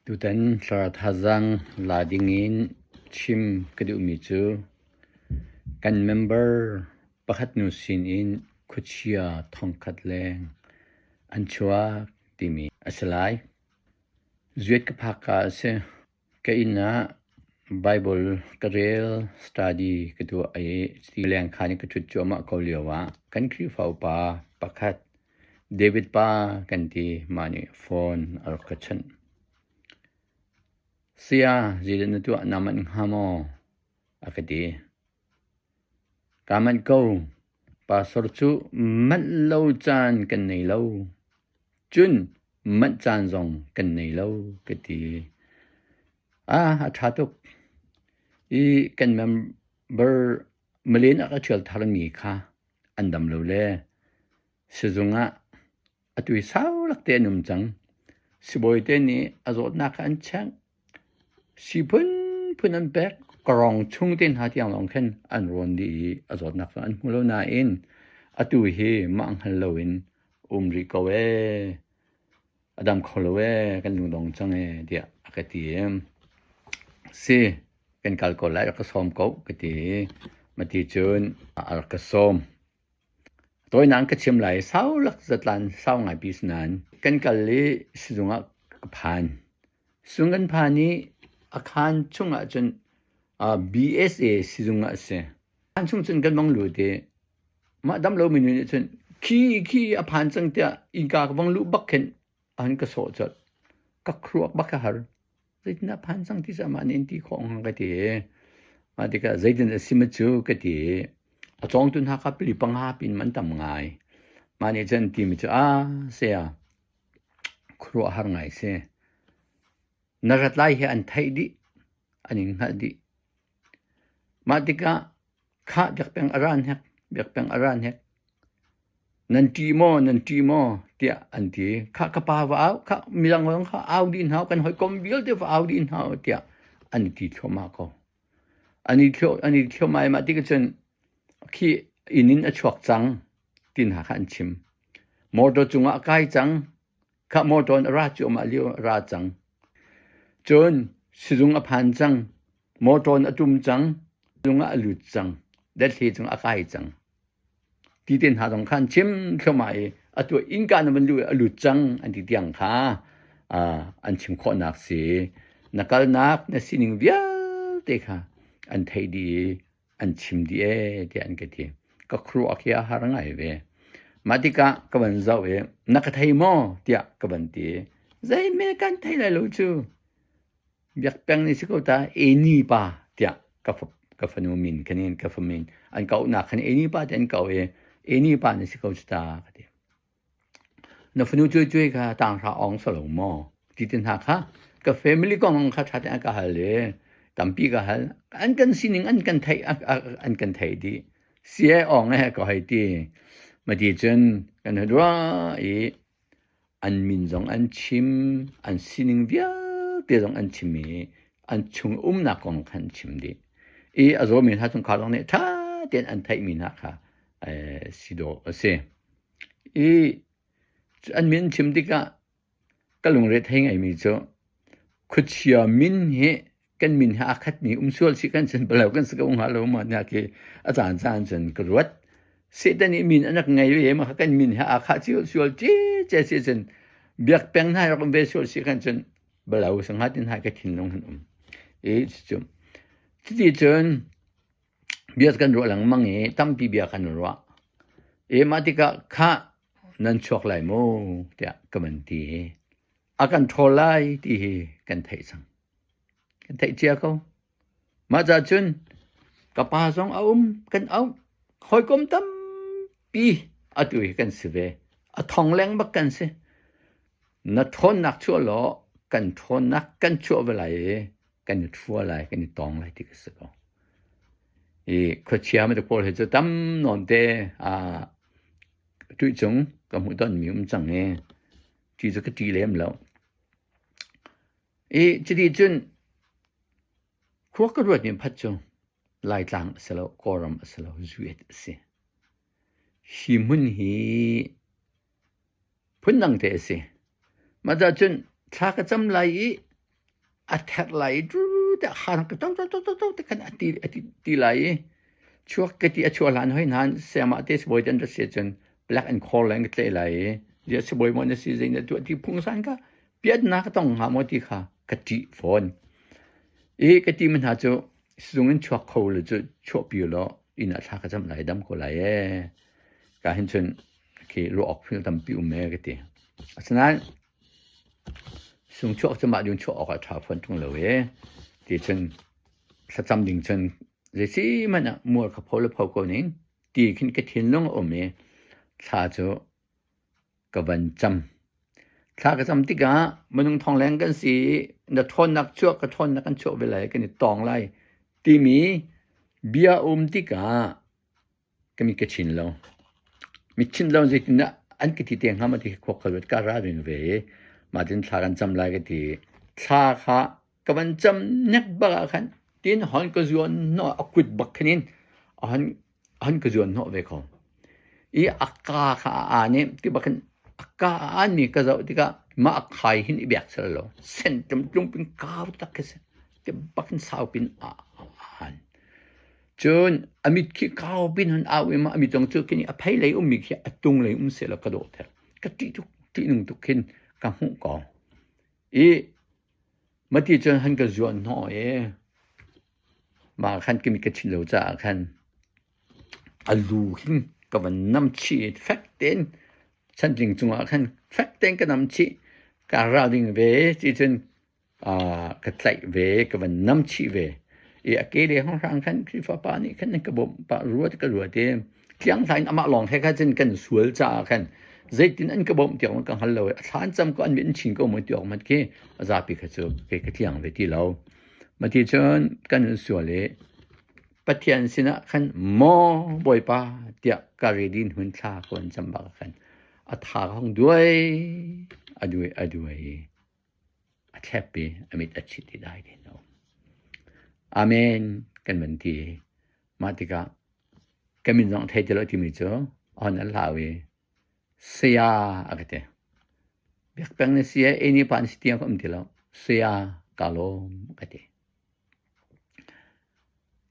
Tutan saratazang ladingin chim kadumitu kan member pakhat nusin in kuchia thongkatleng anchua timi asalai zuet kapaka se kaina Bible karel study katu ai sileng khani kachut choma kauliwa kan kri faupa pakhat David pa kanti mani phone alkachan sia jidan tu naman hamo akadi kaman ko pasor chu man lo chan kan nei lo chun man chan zong kan nei lo kati thatuk I kan member malin akachel tharmi kha andam lo le sizunga atui saulak te num chang siboite ni azot na kan chang sipun punan bek karong chungten hatiang long khen an ron di azot nak an mulo na in atui hi mang halloween umri kowe adam kholowe kan lungdong change dia akati si kan kalkolai ka som ko kati mati chun al ka som toy nang ka chim lai sau lak zatlan sau ngai bisnan kan kalli sizunga phan sungan phani akhan chunga chun BSA sizunga se an chung chun kan bang lu de ma dam lo minu chun ki aphan chang tia inka ka bang lu bakhen an ka so chat ka khruak bakha har zaitina phan chang ti sama nin ti khong ka ti ma ti ka zaitin simachu ka ti achong tun ha ka pli pang ha pin man tam ngai ma ni chen ti mi cha se ya khru har ngai se nagat lai he an thai di aning ha di ma ti ka kha jak peng aran hek nan ti mo tia an ti kha ka pa wa kha milang wang kha au din hau kan hoi kom bil te wa au din hau tia an ti thoma ko ani thyo mai ma ti ka chen khi inin a chhuak chang tin ha khan chim motor chunga kai chang kha motor ra chu ma liu ra chang chun sizung a phan chang motor atum chang lunga alu chang dat hi chung a kai chang ti tin ha dong khan chim khmai atu inka na man lu alu chang an ti tiang kha an chim kho nak si nakal nak na sining vial te kha an thai di an chim di ti an ke ti ka khru akhia harangai ve matika kaban zau nakathai mo tia kaban ti zai me kan thai la lo chu biak peng ni sikota eni pa tia ka fanu min kanin ka famin an kau na khan eni pa ten kau eni pa ni sikota ka ti na fanu chui ka tang sa ong salo mo ti tin ha kha ka family kong kha that ka hale tampi ka hal an kan sining an kan thai di sia ong ka hai ti ma ti chen kan hadwa an min jong an chim an sining via te jong an chimi an chung na kong khan chim di azo min ha chung kha long ne tha ten an thai min ha kha sido se an min chim di ka kalung re thai ngai mi cho khuchia min he kan min ha khat ni sual si kan chen balaw kan ska ha lo ma na ke achan chen kruat se tani min anak ngai ye ma kan min ha kha chi sual che chen biak peng na ro be sual si kan chen balaw sang hatin ha ka thin long han chum ti chen biak kan ro lang mang tampi biak kan ro matika kha nan chok lai mo tia kaman ti akan tholai ti kan thai sang kan thai chia ko ma ja chun ka pa song kan khoi kom tam pi atui kan sive a thong leng bak kan se na thon nak chu lo kan thon nak kan chu velai kan thua lai kan tong lai ti ka se ko kho chia ma de ko he chu tam non te tui chung ka mu don mi chang ne ti zu ka ti lem lo chi di chun khuak ka ruat ni phat chu lai tlang selo koram selo zuet se hi mun hi phun nang te se ma da chun tha ka cham lai อัดแทดไหลแต่ขานก็ต้องแต่กันอติไหลชัวกะติชัวหลานห้อยนานเสียมาเตสบอยจันจะเสียจน black and coal แรงก็ไหลเดี๋ยวสบอยมันสิเจนตัวที่พุงสันก็เปียดนาก็ต้องหาหมดที่ค่ะกะติฝนกะติมันหาจะสุงชัวเขาเลยจะชัวปิวแล้วอินาชาก็จำไหลดำก็ไหลก็เห็นจนคือรู้ออกเพื่อทำปิวแม่กะติฉะนั้นสุงชัวจะมาอยู่ชัวออกชาฝนตรงเลยที่จนถ้าจำดิ่งจนเรซิมันมัวกับพอลพอกนิงตีขึ้นกระทินลงอเมชาจะกวันจำชากระจำติกะมันต้องทองแรงกันสินทนนักชั่วกระทนนักกันชั่วเวลากันตองไล่ตีมีเบียติกะก็มีกระชินแล้วมีชินแล้วสินะอันกติเตียงหามาที่ขวกขวดการาดึงเวมาถึงชากันจำไล่กันที่ชาค่ะกวันจำนักบ้าคันตีนหันก็จวนเนาะกุดบักนินหันก็จวนเนาะเวคออากาค่ะอันนี้ที่บักอากาอันนี้ก็จะที่ก็มาอักไข่หินอีเบียกซะแล้วเส้นจำลงเป็นกาวตักเสที่บักสาวเป็นอันจนอมิตขี้กาวเป็นหันเอามาอมิตต้องเจอกันอภัยเลยมิขี้อตุงเลยเสร็จแล้วกระโดดก็ที่ทุกที่หนึ่งทุกขึ้นกับหูกองมาที่จนหันก็จวนเนาะมาคันก็มีกระชินเหลวจ้าคันอลูหินกับวันน้ำชีแฟกเต็นฉันจริงจังคันแฟกเต็นกับน้ำชีการราดิ่งเวที่จนกระไตเวกับวันน้ำชีเวเกเรห้องร่างคันคือฟ้าป่านี่คันกระบบปะรัวก็รัวเต็มเที่ยงไทยอามาลองให้ข้าจนกันสวยจ้าคันใจตินอันกระบบเที่ยวมันกันฮัลโหลฐานจำก็อันเป็นชิงก็มันเที่ยวมันแค่ซาปิกระจกเกเที่ยงเวที่เรามาที่จนกันสวยเลยปะเทียนสินะคันมอบ่อยปาเตียการดินหุ่นชาคนจำบักคันอัฐาของด้วยอด้วยแทบปีอมิตรชิตได้เนาะอาเมนกันเหมือนที่มาติกากันมีน้องไทยจะเล่าที่มีเจ้าอันนั้นลาวีเสียอะไรเถอะเบียกแปลงเสียนี่ปานสิเตียงก็ไม่ได้แล้วเสียกาลมกันเถอะ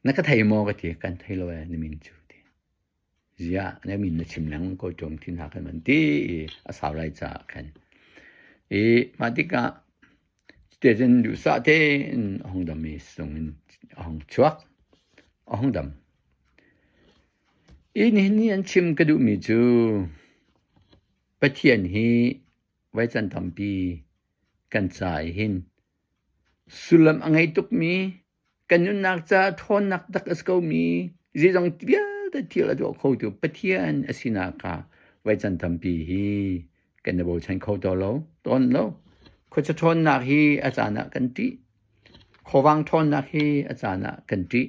นักไทยมองกันที่กันไทยเราเนี่ยมินจูที่ยาเนี่ยมินชิมหนังก็จงที่นักกันมันที่สาวไรจ้ากันมาติกาเดี๋ยวจะดูสักเท่ห้องดำมีส่งห้องชัวห้องดำนี่อันชิมกระดูมีจูปะเทียนฮีไว้จันทำปีกันใจหินสุลมอังไงตุกมีกันยุนนักจะทนนักดักสกมีจีจงเดียวแต่เที่ยวละตัวเขาตัวปะเทียนอสินาคาไว้จันทำปีฮีกันในโบชันเขาตัวเราตอนเราเขาจะทนนักฮีอาจารย์กันที่เขาวางทนนักฮีอาจารย์กันที่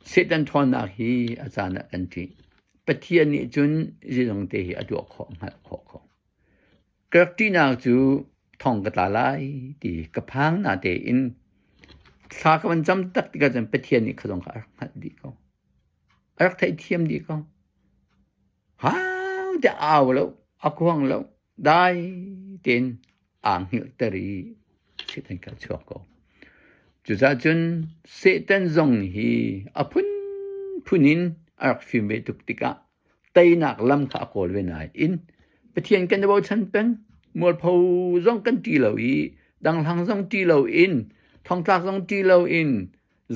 เสด็จทนนักฮีอาจารย์กันที่ปะเทียนนี่จนจีจงเตะตัวของหัดของกระที่นักจูทองกระตาลายที่กระพังนาเตอินชากันจำตักที่กันปะเทียนนี่เขาต้องหัดดีก็รักไทยเทียมดีก็จะเอาแล้วเอาควงแล้วได้เต็นอ่างหิวตรีเสด็จกันชัวก็จุดจนเสด็จจงฮีอพุนินอักฟิมเวตุกติกะไตนักลำขาโกลเวนายอินปะเทียนกันในบ่ฉันเป็นมัวพูจงกันตีเหลาดังทางจงตีเหลาอินทองตากจงตีเหลาอิน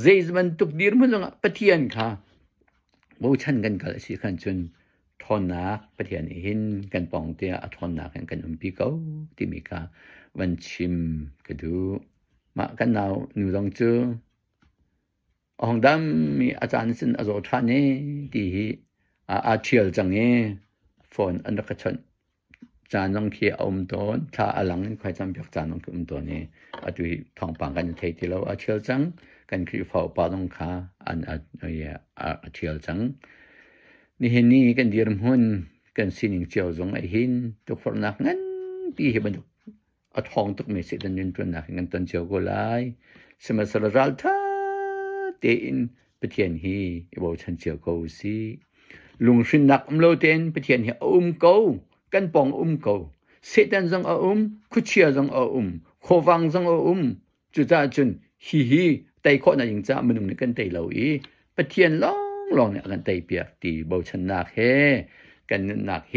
เจสมันตุกดีร์มันจงปะเทียนค่ะบ่ฉันกันกันสิคันจนทอนนักปะเทียนหินกันปองเตียทอนนักกันปีเก่าที่มีค่ะวันชิมกระดูมากันเอาหนูต้องเจอห้องดำมีอาจารย์สินอาจารย์ท่านนี้ที่อาเชียลจังนี้ฝนอันดักชันจานน้องเขียอมต้นถ้าอลังใครจำเปียกจานน้องอมต้นนี้ดูทองปังกันเทที่เราอาเชียลจังกันคือฝ่าปาต้องขาอันอาเชียลจังนี่เห็นนี่กันดีรมหุ่นกันสิ่งเจียวจงไอหินตุกฝนนักงั้นที่เห็นมันเอาทองตุกเมสิดันยินตัวนักงั้นตอนเจียวก็ไล่สมัยสระรัลท่าเตอินปะเทียนฮีบ่ฉันเจียวก็สิลุงชินนักอำโลเตนปะเทียนฮีก็กันปองเกาเสดันจงคุเชียจงโควางจง จุจ้าจุนฮีไตโคนะยิงจ้ามนุงนี่กันไตเหล่าอีปะเทียนลองเนี่ยกันไตเปียกตีเบาชนักเฮกันนักเฮ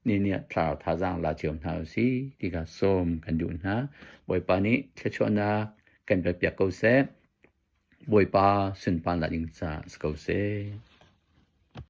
นี่เนี่ยพราวทาจางลาเจียมเฮาสิที่กะส้มกันอยู่นะบ่อยปานี้เชชวนากันไปเปียกเกาเซบ่อยปาสุนปานละยิงจ้าสเกาเซ